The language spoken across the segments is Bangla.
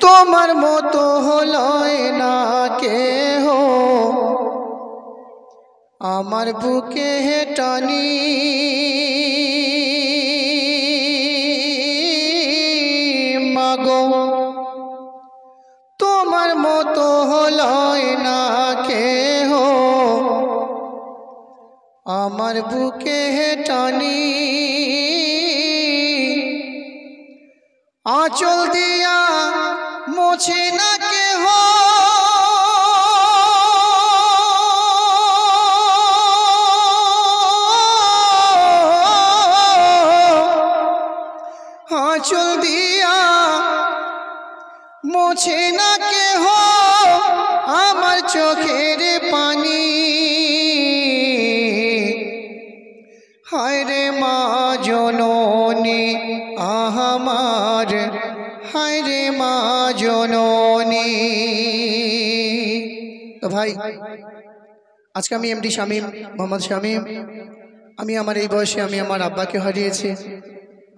তোমার মতো হলয় না কেহ আমার বুকে টানি মাগো তোমার মতো হলয় না কেহ আমার বুকে টানি आँचल दिया मोछे ना के हो आँचल दिया मोछे ना के हो आमर चोखेर पानी हाय रे मा जननी आहामार हाय रे मा जननी। तो भाई आज के एमडी शामीम मोहम्मद शामीम आमी आमार এই বয়সে আমি আমার আব্বাকে হারিয়েছি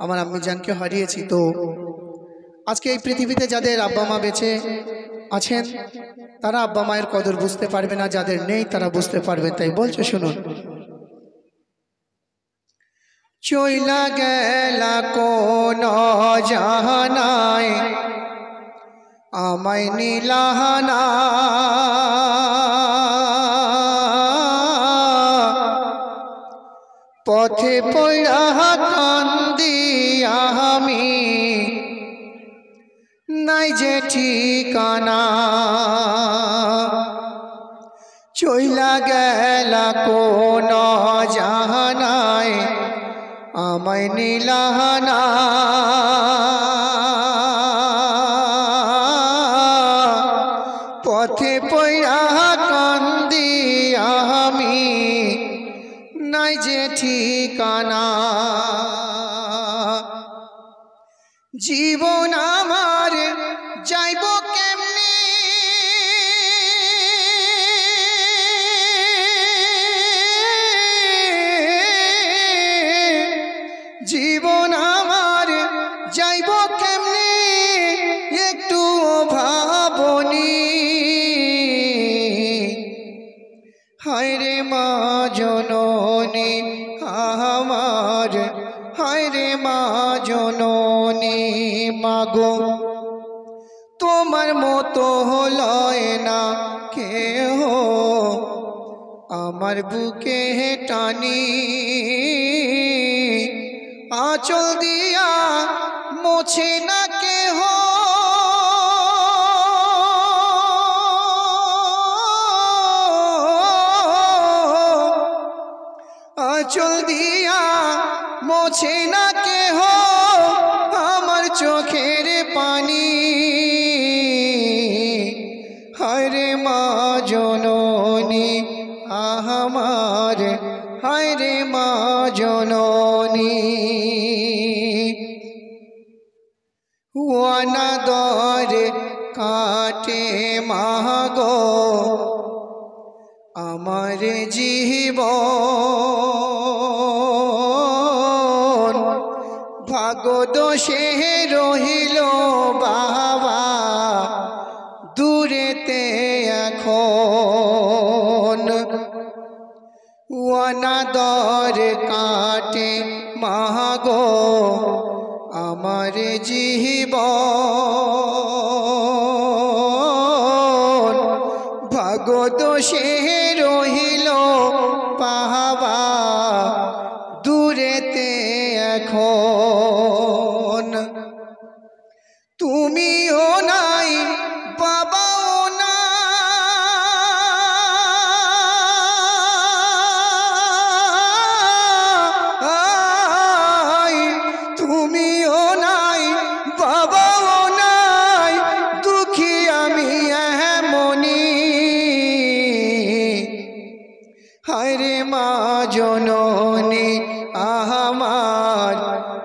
আমার আম্মি জানকে হারিয়েছি। তো আজকে এই পৃথিবীতে যাদের আব্বা মা বেঁচে আছেন তারা আব্বা মায়ের কদর বুঝতে পারবে না, যাদের নেই তারা বুঝতে পারবে। তাই বলছে শুনুন। চইলা গেলা কোন জাহানায় আমায় নীলাহানা পথে পড়া কান্দি আমি নাই যে ঠিকানা চইলা গেলা কোন জাহানায় আমায় নীলাহানা পথে পড়া কান্দি আমি নাই যে ঠিকানা জীবন আমার যাইব কেমনি জীবন আমার যাইব কেমনি একটু ভাবনি হায় রে মা জননী আমার হায় রে মা জননী মাগো তোমার মতো হলয় না কেহ আমার বুকে টানি आँचल दिया मोछे ना केह आँचल दिया मोछे ना केह आमार चोखेर पानी हाय रे मा जननी आहामार हाय रे मा जननी अनादर काटे मागो आमार जीवन भाग्य दोषे रहिल बाबा दूरेते एखन अनादर काटे मागो आमार जीवन भाग्य दोषे रहिल पाहाबा दूरेते एखन तुमिओ नाई बाबाओ নাই তুমিও নাই বাবাও নাই দুঃখী আমি এমনি হায় রে মা জননী আমার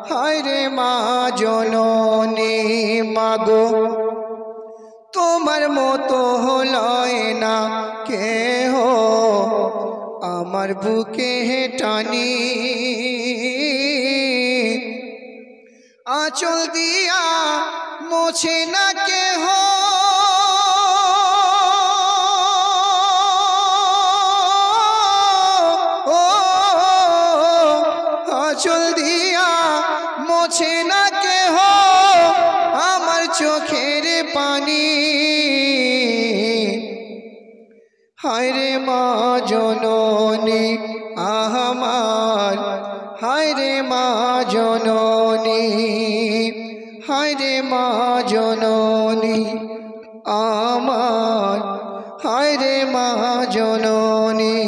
হায় রে মা জননী মাগো তোমার মতো হলয় না কেহ আমার বুকে টানি आँचल दिया मोछे ना केह আঁচল দিয়া মোছে না কেহ আমার চোখের পানি। হায় রে মা জননী আমার, হায় রে মা জননী, হায় রে মা জননী আমার, হায় রে মা জননী।